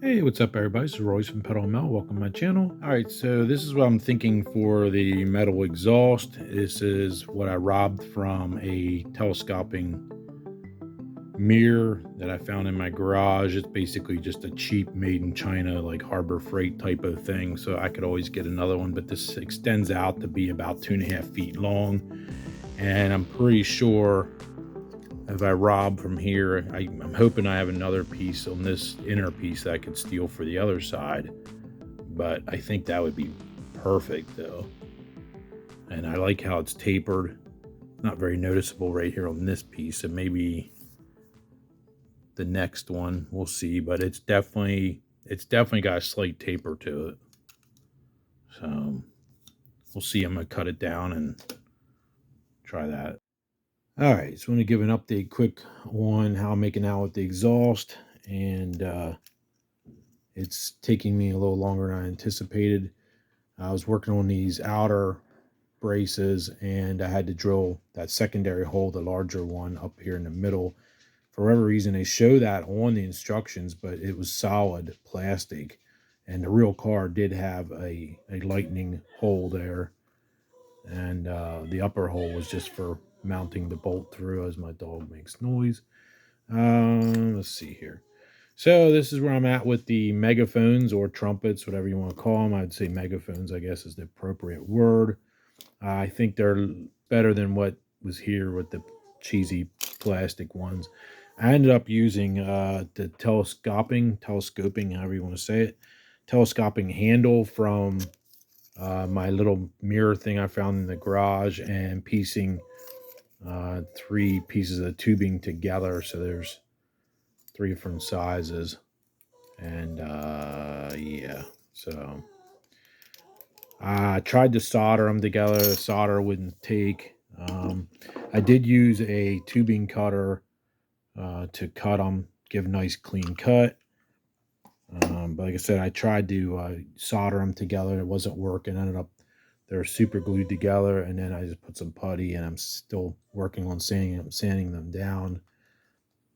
Hey, what's up, everybody? This is Royce from Pedal Mel. Welcome to my channel. All right, so this is what I'm thinking for the metal exhaust. This is what I robbed from a telescoping mirror that I found in my garage. It's basically just a cheap made in China, like Harbor Freight type of thing. So I could always get another one, but this extends out to be about 2.5 feet long. And I'm pretty sure if I rob from here, I'm hoping I have another piece on this inner piece that I could steal for the other side. But I think that would be perfect though. And I like how it's tapered. Not very noticeable right here on this piece. And maybe the next one, we'll see. But it's definitely got a slight taper to it. So we'll see. I'm gonna cut it down and try that. All right, so I'm gonna give an update quick on how I'm making out with the exhaust. And it's taking me a little longer than I anticipated. I was working on these outer braces and I had to drill that secondary hole, the larger one up here in the middle. For whatever reason, they show that on the instructions, but it was solid plastic. And the real car did have a lightning hole there. And the upper hole was just for mounting the bolt through as my dog makes noise. Let's see here. So this is where I'm at with the megaphones or trumpets, whatever you want to call them. I'd say megaphones, I guess, is the appropriate word. I think they're better than what was here with the cheesy plastic ones. I ended up using the telescoping, however you want to say it, telescoping handle from my little mirror thing I found in the garage and piecing 3 pieces of tubing together. So there's 3 different sizes. And yeah, so I tried to solder them together. The solder wouldn't take. I did use a tubing cutter to cut them, give a nice clean cut. But like I said, I tried to solder them together. It wasn't working. Ended up they're super glued together, and then I just put some putty, and I'm still working on sanding them down.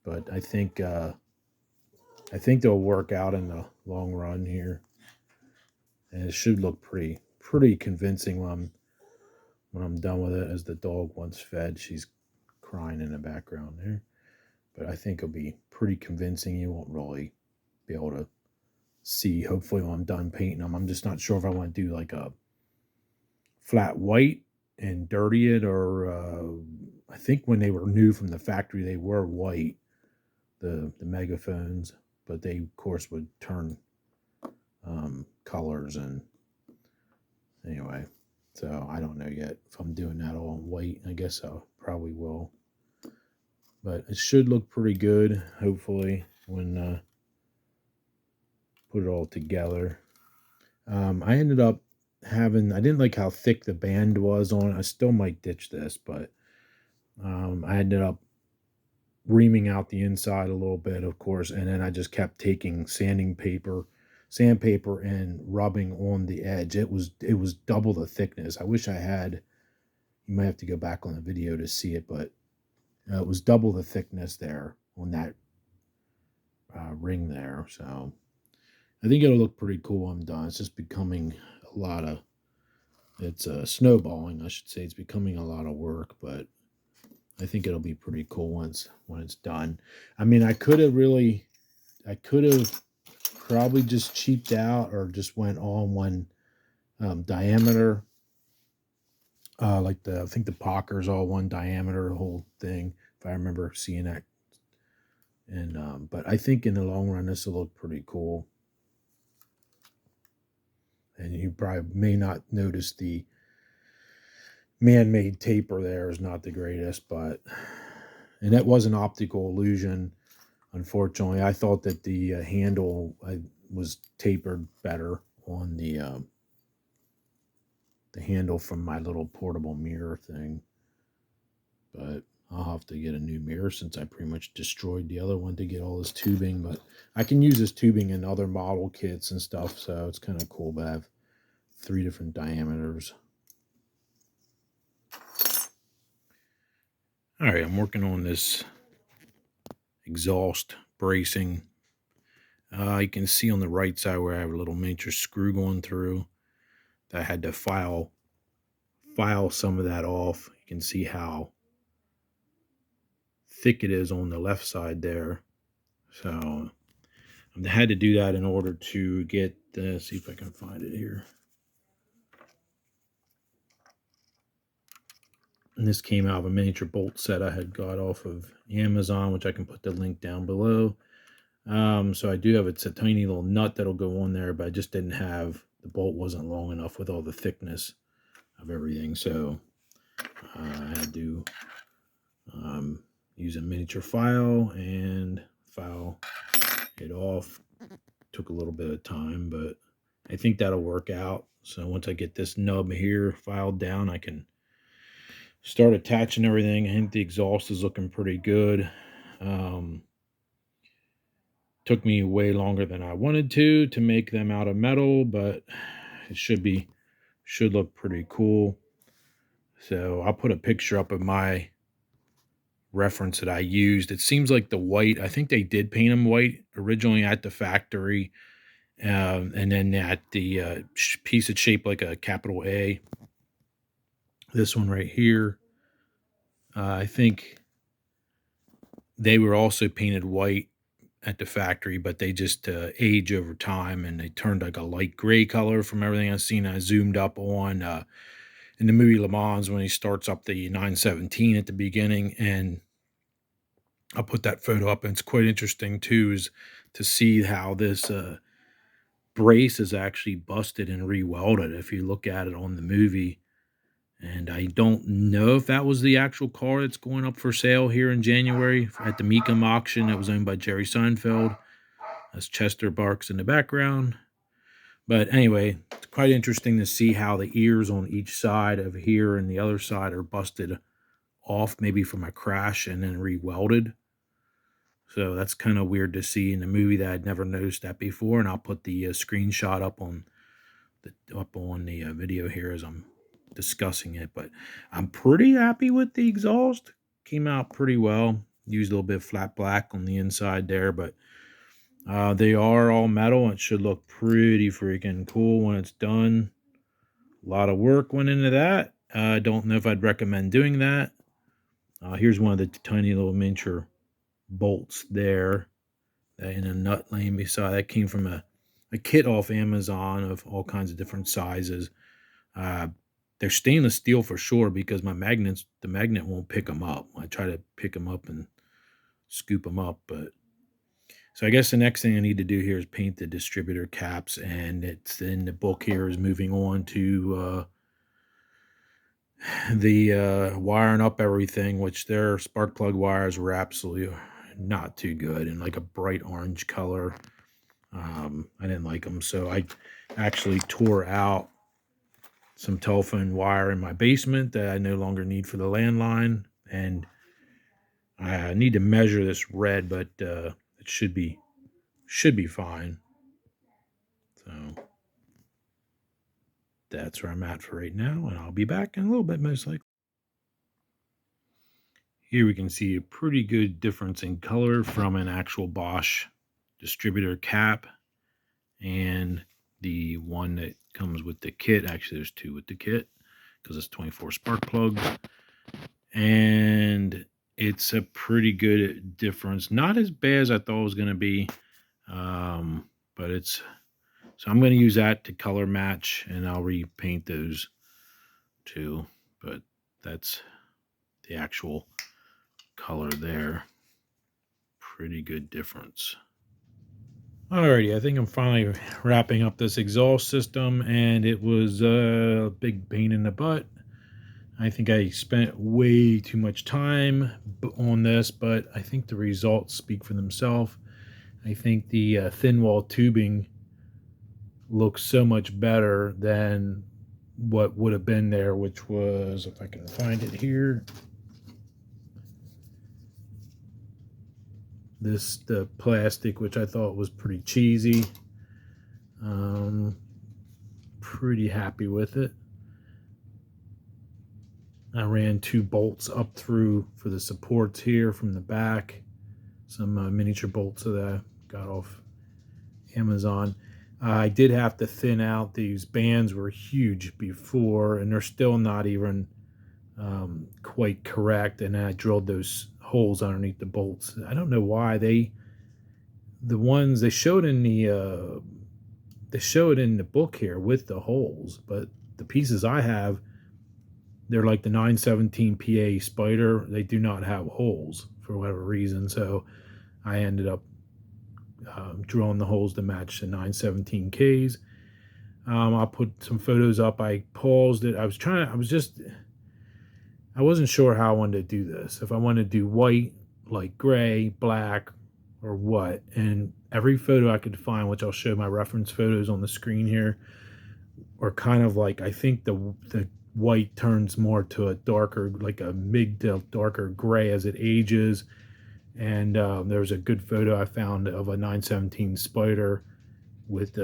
But I think they'll work out in the long run here, and it should look pretty convincing when I'm done with it. As the dog wants fed, she's crying in the background there. But I think it'll be pretty convincing. You won't really be able to see, hopefully, when I'm done painting them. I'm just not sure if I want to do like a flat white and dirty it, or I think when they were new from the factory, they were white, the megaphones, but they, of course, would turn colors. And anyway, so I don't know yet if I'm doing that all in white. I guess I probably will. But it should look pretty good, hopefully, when put it all together. I ended up I didn't like how thick the band was on it. I still might ditch this, but I ended up reaming out the inside a little bit, of course, and then I just kept taking sandpaper, and rubbing on the edge. It was double the thickness. I wish I had. You might have to go back on the video to see it, but it was double the thickness there on that ring there. So I think it'll look pretty cool when I'm done. It's just becoming a lot of, it's snowballing, I should say. It's becoming a lot of work, but I think it'll be pretty cool when it's done. I mean, I could have probably just cheaped out or just went all in one diameter. I think the Pocker's all one diameter, the whole thing, if I remember seeing that. And but I think in the long run, this will look pretty cool. And you probably may not notice the man-made taper there is not the greatest, and that was an optical illusion. Unfortunately, I thought that the handle was tapered better on the handle from my little portable mirror thing. But I'll have to get a new mirror since I pretty much destroyed the other one to get all this tubing. But I can use this tubing in other model kits and stuff, so it's kind of cool. But I have 3 different diameters. All right, I'm working on this exhaust bracing. You can see on the right side where I have a little miniature screw going through. That I had to file some of that off. You can see how thick it is on the left side there. So I had to do that in order to get, see if I can find it here. And this came out of a miniature bolt set I had got off of Amazon, which I can put the link down below. So I do have, it's a tiny little nut that'll go on there, but I just didn't have, the bolt wasn't long enough with all the thickness of everything. So I had to use a miniature file and file it off. Took a little bit of time, but I think that'll work out. So once I get this nub here filed down, I can start attaching everything. I think the exhaust is looking pretty good. Took me way longer than I wanted to make them out of metal, but it should look pretty cool. So I'll put a picture up of my reference that I used. It seems like the white, I think they did paint them white originally at the factory, and then at the piece that's shaped like a capital A, this one right here, I think they were also painted white at the factory, but they just age over time, and they turned like a light gray color from everything I've seen. I zoomed up on in the movie Le Mans when he starts up the 917 at the beginning, and I'll put that photo up. And it's quite interesting too, is to see how this brace is actually busted and re-welded if you look at it on the movie. And I don't know if that was the actual car that's going up for sale here in January at the Mecum auction that was owned by Jerry Seinfeld. That's Chester Barks in the background. But anyway, it's quite interesting to see how the ears on each side of here and the other side are busted off, maybe from a crash, and then re-welded. So that's kind of weird to see in the movie that I'd never noticed that before. And I'll put the screenshot up on the video here as I'm discussing it. But I'm pretty happy with the exhaust. Came out pretty well. Used a little bit of flat black on the inside there, but they are all metal. It should look pretty freaking cool when it's done. A lot of work went into that. I don't know if I'd recommend doing that. Here's one of the tiny little miniature bolts there in a nut laying beside. That came from a kit off Amazon of all kinds of different sizes. They're stainless steel for sure, because the magnet won't pick them up. I try to pick them up and scoop them up, but so I guess the next thing I need to do here is paint the distributor caps, and it's in the book here is moving on to the wiring up everything, which their spark plug wires were absolutely not too good, and like a bright orange color. I didn't like them, so I actually tore out some telephone wire in my basement that I no longer need for the landline, and I need to measure this red, but it should be fine. So that's where I'm at for right now, and I'll be back in a little bit, most likely. Here we can see a pretty good difference in color from an actual Bosch distributor cap and the one that comes with the kit. Actually, there's two with the kit because it's 24 spark plugs. And it's a pretty good difference. Not as bad as I thought it was going to be. But it's, so I'm going to use that to color match, and I'll repaint those too. But that's the actual color there. Pretty good difference. Alrighty, I think I'm finally wrapping up this exhaust system, and it was a big pain in the butt. I think I spent way too much time on this, but I think the results speak for themselves. I think the thin wall tubing looks so much better than what would have been there, which was, if I can find it here, the plastic, which I thought was pretty cheesy. Pretty happy with it. I ran 2 bolts up through for the supports here from the back. Some miniature bolts that I got off Amazon. I did have to thin out. These bands were huge before, and they're still not even quite correct. And I drilled those holes underneath the bolts. I don't know why the ones they show it in the book here with the holes, but the pieces I have, they're like the 917 PA Spider. They do not have holes for whatever reason. So I ended up drilling the holes to match the 917Ks. I'll put some photos up. I paused it. I wasn't sure how I wanted to do this. If I wanted to do white, like gray, black, or what. And every photo I could find, which I'll show my reference photos on the screen here, are kind of like, I think the white turns more to a darker, like a mid to darker gray as it ages. And there's a good photo I found of a 917 Spider with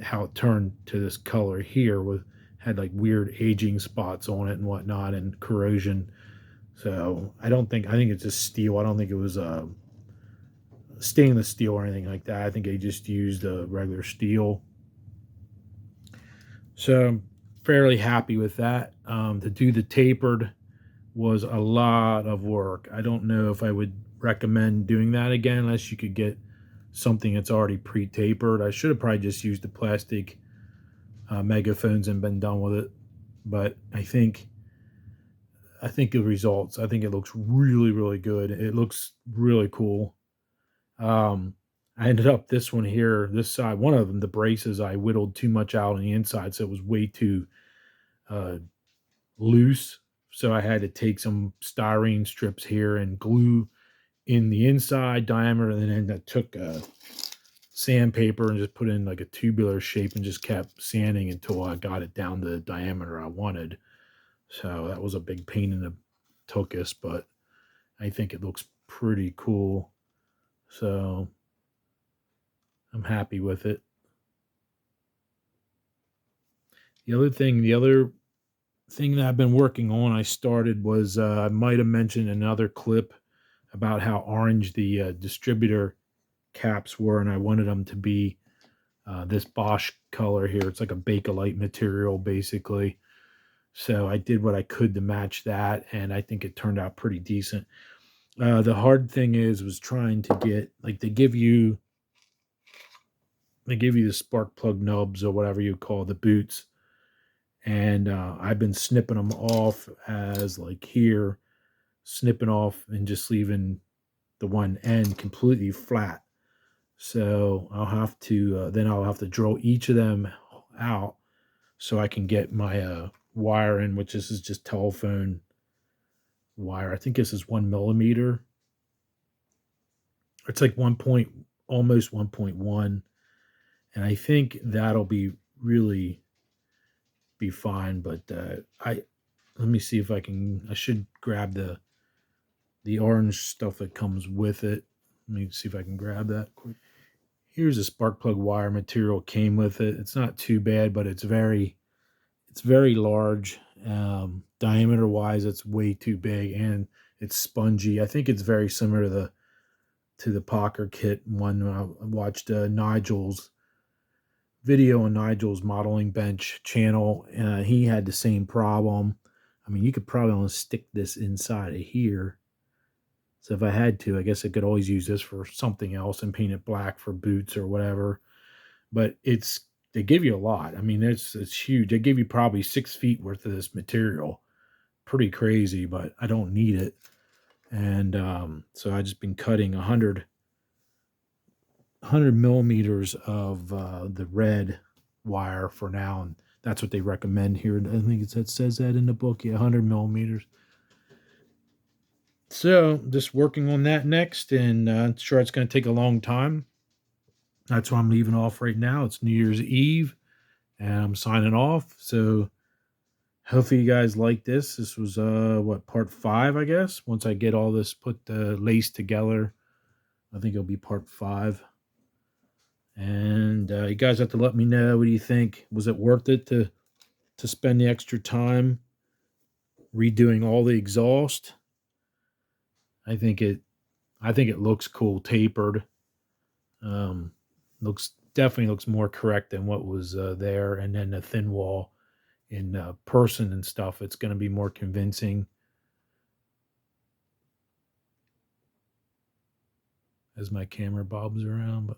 how it turned to this color here, with had like weird aging spots on it and whatnot, and corrosion. So I think it's just steel. I don't think it was stainless steel or anything like that. I think they just used regular steel. So I'm fairly happy with that. To do the tapered was a lot of work. I don't know if I would recommend doing that again unless you could get something that's already pre-tapered. I should have probably just used the plastic megaphones and been done with it. But I think the results. I think it looks really, really good. It looks really cool. I ended up this one here, this side, one of them, the braces, I whittled too much out on the inside, so it was way too uh, loose. So I had to take some styrene strips here and glue in the inside diameter, and then I took sandpaper and just put in like a tubular shape and just kept sanding until I got it down to the diameter I wanted. So that was a big pain in the tuchus, but I think it looks pretty cool. So I'm happy with it. The other thing that I've been working on, I started was I might have mentioned another clip about how orange the distributor caps were, and I wanted them to be this Bosch color here. It's like a Bakelite material, basically. So I did what I could to match that, and I think it turned out pretty decent. The hard thing was trying to get, like, they give you the spark plug nubs or whatever you call the boots, and I've been snipping them off as like here, snipping off and just leaving the one end completely flat. So I'll have to drill each of them out so I can get my wire in, which this is just telephone wire. I think this is 1 millimeter. It's like almost 1.1, and I think that'll be fine. But I let me see if I can. I should grab the orange stuff that comes with it. Let me see if I can grab that quick. Here's a spark plug wire material came with it. It's not too bad, but it's very large. Diameter wise, it's way too big, and it's spongy. I think it's very similar to the Pocker kit one. I watched Nigel's video on Nigel's modeling bench channel. He had the same problem. I mean, you could probably only stick this inside of here. So if I had to, I guess I could always use this for something else and paint it black for boots or whatever. But they give you a lot. I mean, it's huge. They give you probably 6 feet worth of this material. Pretty crazy, but I don't need it. And so I just been cutting 100 millimeters of the red wire for now, and that's what they recommend here. I think it says that in the book. Yeah, 100 millimeters. So just working on that next, and I'm sure it's going to take a long time. That's why I'm leaving off right now. It's New Year's Eve, and I'm signing off. So hopefully you guys like this. This was part 5, I guess. Once I get all this put laced together, I think it'll be part 5. And you guys have to let me know, what do you think? Was it worth it to spend the extra time redoing all the exhaust? I think it looks cool tapered. Definitely looks more correct than what was there. And then the thin wall in person and stuff, it's going to be more convincing as my camera bobs around. But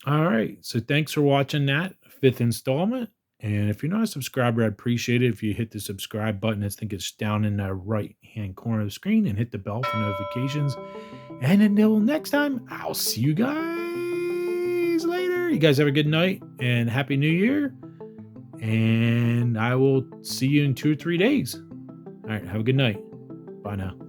all right, so thanks for watching that fifth installment. And if you're not a subscriber, I'd appreciate it if you hit the subscribe button. I think it's down in the right hand corner of the screen, and hit the bell for notifications. And until next time, I'll see you guys later. You guys have a good night and Happy New Year. And I will see you in 2 or 3 days. All right, have a good night. Bye now.